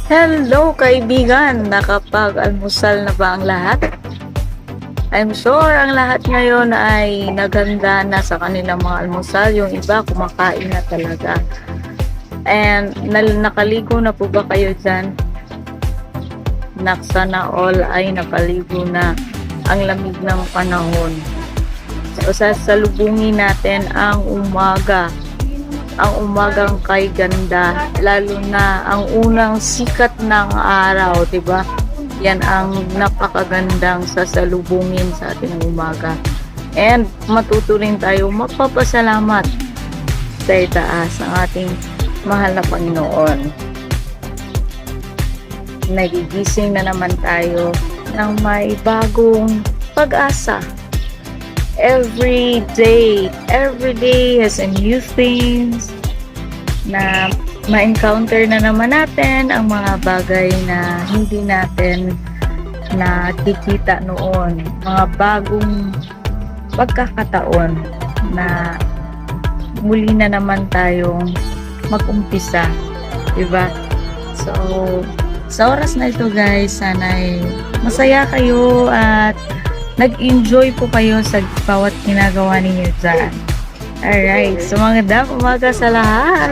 Hello kaibigan! Nakapag-almusal na ba ang lahat? I'm sure ang lahat ngayon ay naganda na sa kanilang mga almusal. Yung iba kumakain na talaga. And nakaligo na po ba kayo dyan? Sana all ay napaligo na ang lamig ng panahon. So sasalubungin natin ang umaga. Ang umagang kay ganda, lalo na ang unang sikat ng araw, 'di ba? Yan ang napakagandang sasalubungin sa ating umaga. And matuto rin tayo magpapasalamat sa itaas ang ating mahal na Panginoon. Nagigising na naman tayo ng may bagong pag-asa. Every day has a new things na ma-encounter na naman natin ang mga bagay na hindi natin nakikita noon. Mga bagong pagkakataon na muli na naman tayong mag-umpisa. Diba? So, sa oras na ito guys, sana'y masaya kayo at nag-enjoy po kayo sa bawat ginagawa ninyo dyan. Alright, so magandang umaga sa lahat!